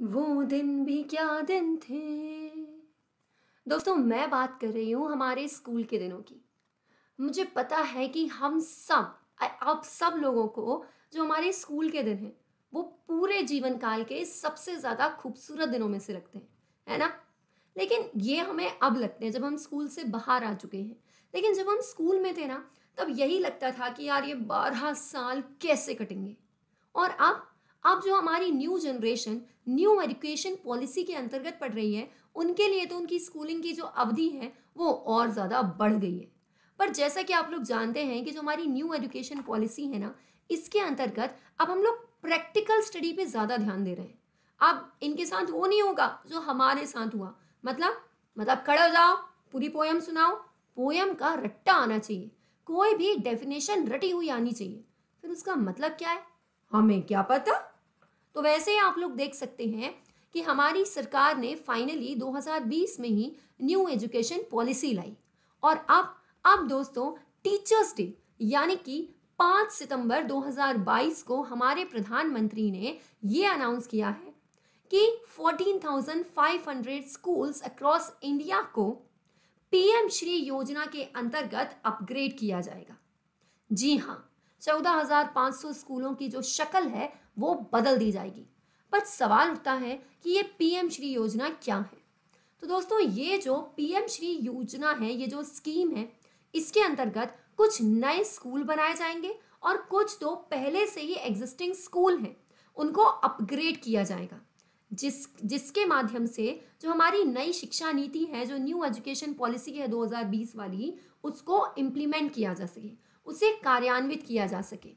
वो दिन भी क्या दिन थे। दोस्तों, मैं बात कर रही हूँ हमारे स्कूल के दिनों की। मुझे पता है कि हम सब आप सब लोगों को जो हमारे स्कूल के दिन हैं वो पूरे जीवन काल के सबसे ज़्यादा खूबसूरत दिनों में से लगते हैं, है ना? लेकिन ये हमें अब लगते हैं जब हम स्कूल से बाहर आ चुके हैं। लेकिन जब हम स्कूल में थे ना, तब यही लगता था कि यार ये 12 साल कैसे कटेंगे। और अब जो हमारी new generation new education policy के अंतर्गत पढ़ रही है, उनके लिए तो उनकी स्कूलिंग की जो अवधि है वो और ज़्यादा बढ़ गई है। पर जैसा कि आप लोग जानते हैं कि जो हमारी न्यू एजुकेशन पॉलिसी है ना, इसके अंतर्गत अब हम लोग प्रैक्टिकल स्टडी पे ज़्यादा ध्यान दे रहे हैं। अब इनके साथ वो नहीं होगा जो हमारे साथ हुआ। मतलब खड़े हो जाओ, पूरी पोयम सुनाओ। पोयम का रट्टा आना चाहिए, कोई भी डेफिनेशन रटी हुई आनी चाहिए। फिर उसका मतलब क्या है हमें क्या पता। तो वैसे ही आप लोग देख सकते हैं कि हमारी सरकार ने फाइनली 2020 में ही न्यू एजुकेशन पॉलिसी लाई। और अब दोस्तों, टीचर्स डे यानी कि 5 सितंबर 2022 को हमारे प्रधानमंत्री ने ये अनाउंस किया है कि 14,500 स्कूल्स अक्रॉस इंडिया को पीएम श्री योजना के अंतर्गत अपग्रेड किया जाएगा। जी हाँ, 14,500 स्कूलों की जो शक्ल है वो बदल दी जाएगी। पर सवाल उठता है कि ये पीएम श्री योजना क्या है। तो दोस्तों, ये जो पीएम श्री योजना है, ये जो स्कीम है, इसके अंतर्गत कुछ नए स्कूल बनाए जाएंगे और कुछ तो पहले से ही एग्जिस्टिंग स्कूल हैं उनको अपग्रेड किया जाएगा, जिसके माध्यम से जो हमारी नई शिक्षा नीति है, जो न्यू एजुकेशन पॉलिसी है 2020 वाली, उसको इम्प्लीमेंट किया जा सके, उसे कार्यान्वित किया जा सके।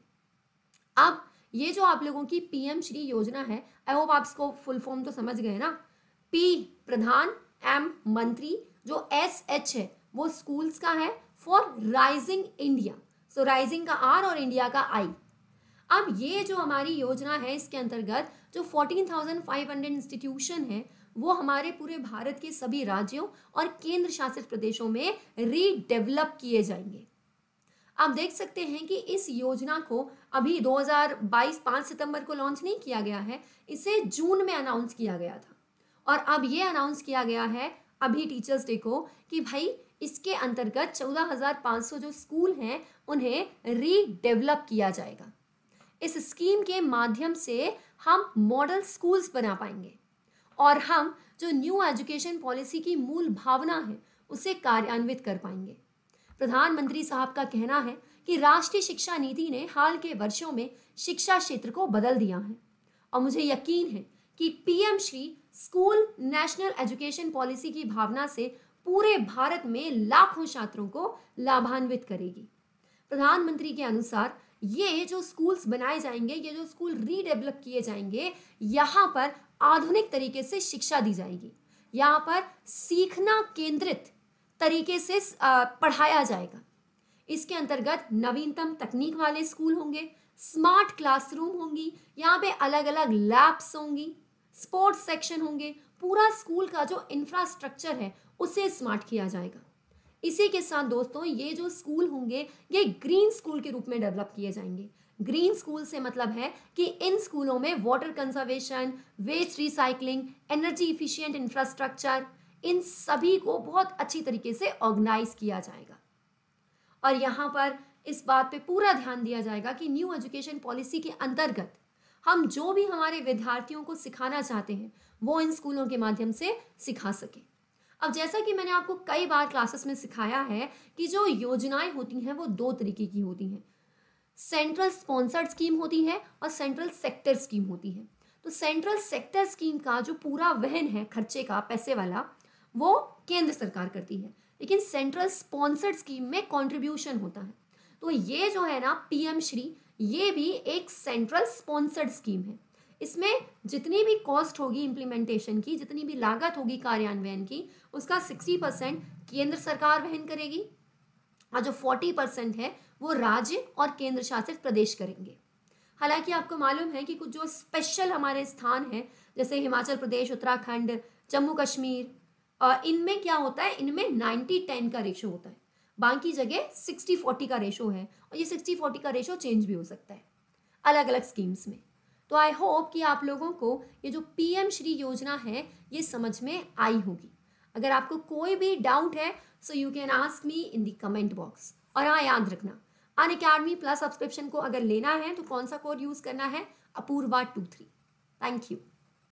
अब ये जो आप लोगों की पीएम श्री योजना है, आई होप आप इसको फुल फॉर्म तो समझ गए ना। पी प्रधान, एम मंत्री, जो एस एच है वो स्कूल्स का है for rising India. So rising का आर और इंडिया का आई। अब ये जो हमारी योजना है, इसके अंतर्गत जो 14,500 इंस्टीट्यूशन है वो हमारे पूरे भारत के सभी राज्यों और केंद्र शासित प्रदेशों में रीडेवलप किए जाएंगे। आप देख सकते हैं कि इस योजना को अभी 2022 5 सितंबर को लॉन्च नहीं किया गया है, इसे जून में अनाउंस किया गया था। और अब ये अनाउंस किया गया है अभी टीचर्स डे को कि भाई इसके अंतर्गत 14,500 जो स्कूल हैं उन्हें रीडेवलप किया जाएगा। इस स्कीम के माध्यम से हम मॉडल स्कूल्स बना पाएंगे और हम जो न्यू एजुकेशन पॉलिसी की मूल भावना है उसे कार्यान्वित कर पाएंगे। प्रधानमंत्री साहब का कहना है कि राष्ट्रीय शिक्षा नीति ने हाल के वर्षों में शिक्षा क्षेत्र को बदल दिया है और मुझे यकीन है कि PM Shri school national education policy की भावना से पूरे भारत में लाखों छात्रों को लाभान्वित करेगी। प्रधानमंत्री के अनुसार ये जो स्कूल्स बनाए जाएंगे, ये जो स्कूल रीडेवलप किए जाएंगे, यहाँ पर आधुनिक तरीके से शिक्षा दी जाएगी। यहाँ पर सीखना केंद्रित तरीके से पढ़ाया जाएगा। इसके अंतर्गत नवीनतम तकनीक वाले स्कूल होंगे, स्मार्ट क्लासरूम होंगी, यहाँ पे अलग अलग लैब्स होंगी, स्पोर्ट्स सेक्शन होंगे। पूरा स्कूल का जो इंफ्रास्ट्रक्चर है उसे स्मार्ट किया जाएगा। इसी के साथ दोस्तों, ये जो स्कूल होंगे ये ग्रीन स्कूल के रूप में डेवलप किए जाएंगे। ग्रीन स्कूल से मतलब है कि इन स्कूलों में water conservation, waste recycling, energy efficient infrastructure, इन सभी को बहुत अच्छी तरीके से ऑर्गेनाइज किया जाएगा। और यहाँ पर इस बात पे पूरा ध्यान दिया जाएगा कि न्यू एजुकेशन पॉलिसी के अंतर्गत हम जो भी हमारे विद्यार्थियों को सिखाना चाहते हैं वो इन स्कूलों के माध्यम से सिखा सके। अब जैसा कि मैंने आपको कई बार क्लासेस में सिखाया है कि जो योजनाएं होती हैं वो दो तरीके की होती हैं। सेंट्रल स्पॉन्सर्ड स्कीम होती है और सेंट्रल सेक्टर स्कीम होती है। तो सेंट्रल सेक्टर स्कीम का जो पूरा वहन है खर्चे का, पैसे वाला, वो केंद्र सरकार करती है, लेकिन सेंट्रल स्पॉन्सर्ड स्कीम में कंट्रीब्यूशन होता है। तो ये जो है ना पीएम श्री, ये भी एक सेंट्रल स्पॉन्सर्ड स्कीम है। इसमें जितनी भी कॉस्ट होगी इम्प्लीमेंटेशन की, जितनी भी लागत होगी कार्यान्वयन की, उसका 60% केंद्र सरकार वहन करेगी और जो 40% है वो राज्य और केंद्र शासित प्रदेश करेंगे। हालांकि आपको मालूम है कि कुछ जो स्पेशल हमारे स्थान हैं जैसे हिमाचल प्रदेश, उत्तराखंड, जम्मू कश्मीर, इनमें क्या होता है, इनमें 90-10 का रेशो होता है, बाकी जगह 60-40 का रेशो है। और ये 60-40 का रेशो चेंज भी हो सकता है अलग अलग स्कीम्स में। तो आई होप कि आप लोगों को ये जो पीएम श्री योजना है ये समझ में आई होगी। अगर आपको कोई भी डाउट है so you can ask me in the comment box. और हाँ, याद रखना अनअकैडमी प्लस सब्सक्रिप्शन को अगर लेना है तो कौन सा कोड यूज करना है, अपूर्वा 23। Thank you.